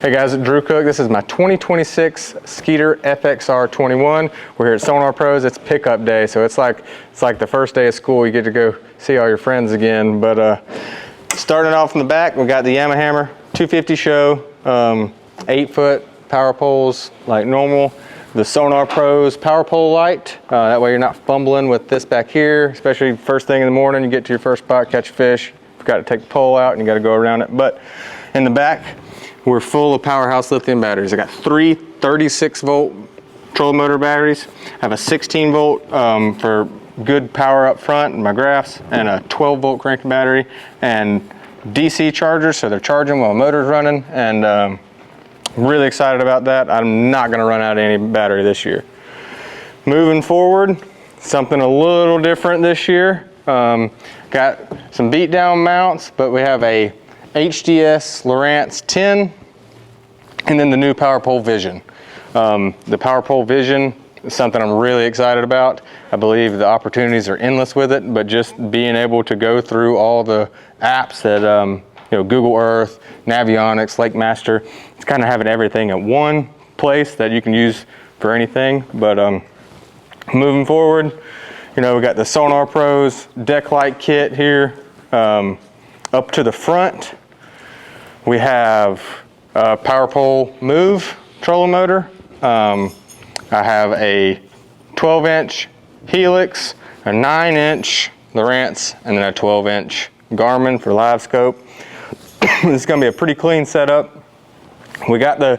Hey guys, it's Drew Cook. This is my 2026 Skeeter FXR 21. We're here at SonarPros. It's pickup day, so it's like the first day of school. You get to go see all your friends again. But starting off in the back, we got the Yamaha 250 show, 8-foot power poles like normal. The SonarPros power pole light. That way you're not fumbling with this back here, especially first thing in the morning. You get to your first spot, catch a fish. You've got to take the pole out and you got to go around it. But in the back, we're full of Powerhouse Lithium batteries. I got three 36-volt trolling motor batteries. I have a 16-volt for good power up front in my graphs, and a 12-volt crank battery, and DC chargers, so they're charging while the motor's running, and I'm really excited about that. I'm not gonna run out of any battery this year. Moving forward, something a little different this year. Got some beat down mounts, but we have a HDS Lowrance 10, and then the new Power Pole Vision. The Power Pole Vision is something I'm really excited about. I believe the opportunities are endless with it, but just being able to go through all the apps that Google Earth, Navionics, LakeMaster, it's kind of having everything at one place that you can use for anything. But moving forward, we got the SonarPros deck light kit here. Up to the front, we have a Power Pole Move trolling motor. I have a 12-inch Helix, a 9-inch Lowrance, and then a 12-inch Garmin for Livescope. This is going to be a pretty clean setup. We got the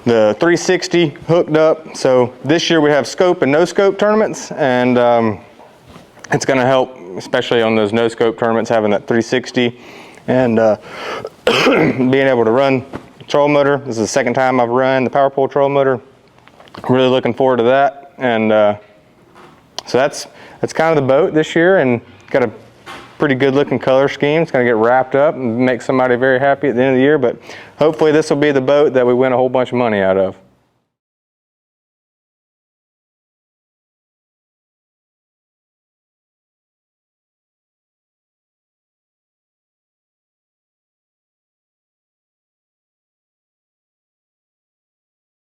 360 hooked up. So this year we have scope and no scope tournaments, and it's going to help, especially on those no scope tournaments, having that 360 and being able to run troll motor. This is the second time I've run the Power Pole troll motor. Really looking forward to that. And so that's kind of the boat this year, and got a pretty good looking color scheme. It's going to get wrapped up and make somebody very happy at the end of the year, but hopefully this will be the boat that we win a whole bunch of money out of.